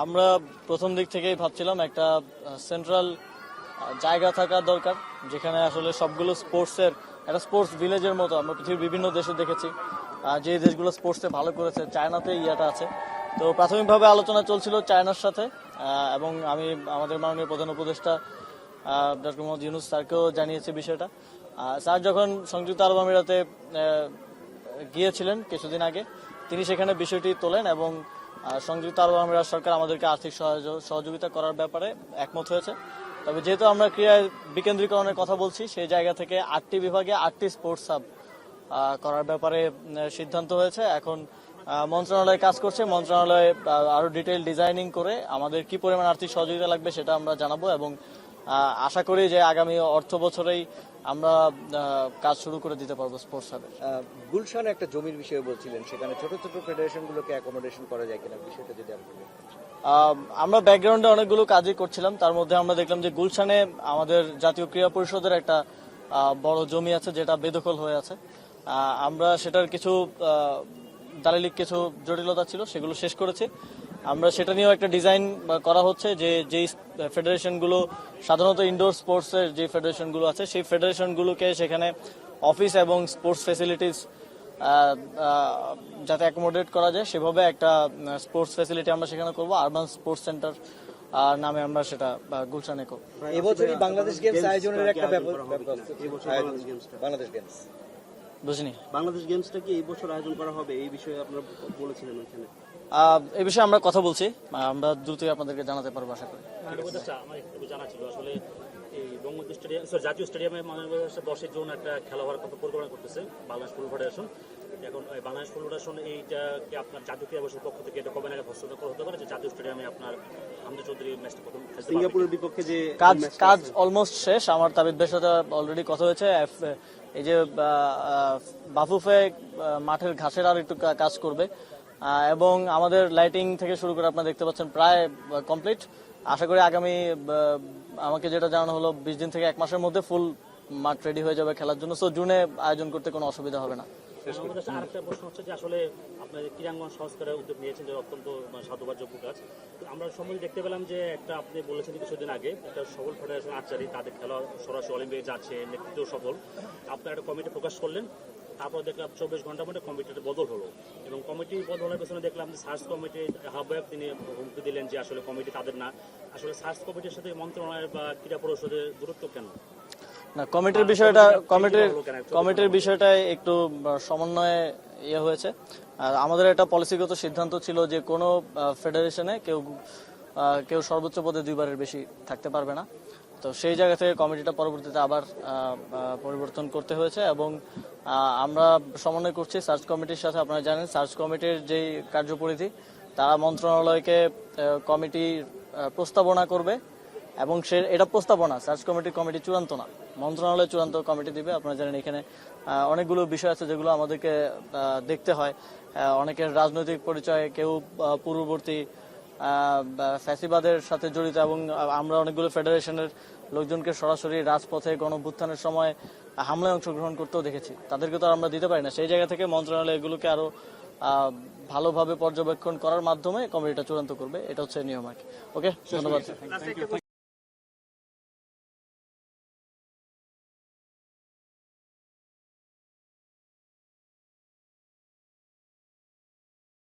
আমরা প্রথম দিক থেকেই ভাবছিলাম একটা সেন্ট্রাল জায়গা থাকা দরকার, যেখানে আসলে সবগুলো স্পোর্টসের একটা স্পোর্টস ভিলেজের মতো আমরা পৃথিবীর বিভিন্ন দেশে দেখেছি। যে দেশগুলো স্পোর্টসে ভালো করেছে, চায়নাতে ইয়াটা আছে। তো প্রাথমিকভাবে আলোচনা চলছিল চায়নার সাথে, এবং আমি আমাদের মাননীয় প্রধান উপদেষ্টা ডক্টর মোহাম্মদ ইউনূস স্যারকেও জানিয়েছি বিষয়টা। স্যার যখন সংযুক্ত আরব আমিরাতে গিয়েছিলেন কিছুদিন আগে, তিনি সেখানে বিষয়টি তোলেন এবং সংযুক্ত আরব আমিরাত সরকার আমাদেরকে আর্থিক সহযোগিতা করার ব্যাপারে একমত হয়েছে। তবে যেহেতু আমরা ক্রীড়া বিকেন্দ্রীকরণের কথা বলছি, সেই জায়গা থেকে 8টি বিভাগে 8টি স্পোর্টস হাব করার ব্যাপারে সিদ্ধান্ত হয়েছে। এখন মন্ত্রণালয় কাজ করছে, মন্ত্রণালয় আরো ডিটেইল ডিজাইনিং করে আমাদের কি পরিমাণ আর্থিক সহযোগিতা লাগবে সেটা আমরা জানাবো, এবং আশা করি যে আগামী অর্থ বছরেই আমরা কাজ শুরু করে দিতে পারবো স্পোর্টস হাবের। গুলশানে একটা জমির বিষয়ে বলছিলেন, সেখানে ছোট ছোট ফেডারেশনগুলোকে অ্যাকোমোডেশন করা যায় কিনা, বিষয়টা যদি আপনি আমরা ব্যাকগ্রাউন্ডে অনেকগুলো কাজই করছিলাম। তার মধ্যে আমরা দেখলাম যে গুলশানে আমাদের জাতীয় ক্রীড়া পরিষদের একটা বড় জমি আছে যেটা বেদখল হয়ে আছে। আমরা সেটার কিছু দালিলিক কিছু জটিলতা ছিল, সেগুলো শেষ করেছি। আমরা সেটা নিয়েও একটা ডিজাইন করা হচ্ছে, যে যেই ফেডারেশনগুলো সাধারণত ইনডোর স্পোর্টসের যে ফেডারেশনগুলো আছে, সেই ফেডারেশনগুলোকে সেখানে অফিস এবং স্পোর্টস ফ্যাসিলিটিস যাতে অ্যাকোমোডেট করা যায় সেভাবে একটা স্পোর্টস ফ্যাসিলিটি আমরা সেখানে করবো। আরবান স্পোর্টস সেন্টার নামে আমরা সেটা গুলশানে করব। এবছরই বাংলাদেশ গেমস আয়োজনের একটা বাংলাদেশ গেমস বুঝিনি, বাংলাদেশ গেমসটা কি এই বছর আয়োজন করা হবে, এই বিষয়ে আপনারা বলেছিলেন ওখানে? এই বিষয়ে আমরা কথা বলছি, আমরা দ্রুতই আপনাদেরকে জানাতে পারবো আশা করি। আমার একটু জানা ছিল আসলে এই বঙ্গবন্ধু স্টেডিয়াম জাতীয় স্টেডিয়ামে 10 জুন একটা খেলা হওয়ার কথা পরিকল্পনা করতেছে বাংলাদেশ ফুটবল ফেডারেশন। এখন বাংলাদেশ ফুটবল ফেডারেশন এইটাকে আপনার জাতীয় ক্রীড়া পরিষদের পক্ষ থেকে এটা কবে নাগাদ হস্তক্ষেপ করা হতে পারে যে জাতীয় স্টেডিয়ামে আপনার হামজা চৌধুরী ম্যাচটা প্রথম সিঙ্গাপুরের বিপক্ষে যে কাজ অলমোস্ট শেষ। আমার তাবিদ ভাইয়ের সাথে অলরেডি কথা হয়েছে। এই যে বাফুফে মাঠের ঘাসের আর একটু কাজ করবে, এবং আমাদের লাইটিং থেকে শুরু করে আপনারা দেখতে পাচ্ছেন প্রায় কমপ্লিট। আশা করি আগামী আমাকে যেটা জানানো হলো 20 দিন থেকে 1 মাসের মধ্যে ফুল মাঠ রেডি হয়ে যাবে খেলার জন্য। সো জুনে আয়োজন করতে কোনো অসুবিধা হবে না। আরেকটা প্রশ্ন হচ্ছে যে আসলে আপনাদের ক্রীড়াঙ্গন সংস্কারের উদ্যোগ নিয়েছেন, যে অত্যন্ত সাধুবাদযোগ্য কাজ। আমরা সম্বন্ধে দেখতে পেলাম যে একটা আপনি বলেছেন কিছুদিন আগে একটা সফল ফেডারেশন আর্চারি তাদের খেলা সরাসরি অলিম্পিকে যাচ্ছে, নেতৃত্ব সফল। আপনারা একটা কমিটি প্রকাশ করলেন, তারপর দেখলাম 24 ঘন্টার মধ্যে কমিটিতে বদল হলো, এবং কমিটি বদলের পেছনে দেখলাম যে সার্চ কমিটির আহ্বায়ক তিনি হুমকি দিলেন যে আসলে কমিটি তাদের না। আসলে সার্চ কমিটির সাথে মন্ত্রণালয় বা ক্রীড়া পরিষদের দূরত্ব কেন? না, কমিটির বিষয়টা একটু সমন্বয়ে হয়েছে। আর আমাদের একটা পলিসিগত সিদ্ধান্ত ছিল যে কোনো ফেডারেশনে কেউ সর্বোচ্চ পদে 2 বারের বেশি থাকতে পারবে না। তো সেই জায়গা থেকে কমিটিটা পরবর্তীতে আবার পরিবর্তন করতে হয়েছে, এবং আমরা সমন্বয় করছি সার্চ কমিটির সাথে। আপনারা জানেন সার্চ কমিটির যেই কার্যপরিধি, তারা মন্ত্রণালয়কে কমিটির প্রস্তাবনা করবে, এবং এটা প্রস্তাবনা, সার্চ কমিটি চূড়ান্ত না, মন্ত্রণালয় চূড়ান্ত কমিটি দিবে। আপনারা জানেন এখানে অনেকগুলো বিষয় আছে যেগুলো আমাদেরকে দেখতে হয়। অনেকের রাজনৈতিক পরিচয়, কেউ পূর্ববর্তী ফ্যাসিবাদের সাথে জড়িত, এবং আমরা অনেকগুলো ফেডারেশনের লোকজনকে সরাসরি রাজপথে গণঅভ্যুত্থানের সময় হামলায় অংশগ্রহণ করতেও দেখেছি। তাদেরকে তো আমরা দিতে পারি না। সেই জায়গা থেকে মন্ত্রণালয় এগুলোকে আরো ভালোভাবে পর্যবেক্ষণ করার মাধ্যমে কমিটিটা চূড়ান্ত করবে। এটা হচ্ছে নিয়ম আর কি। ওকে, ধন্যবাদ।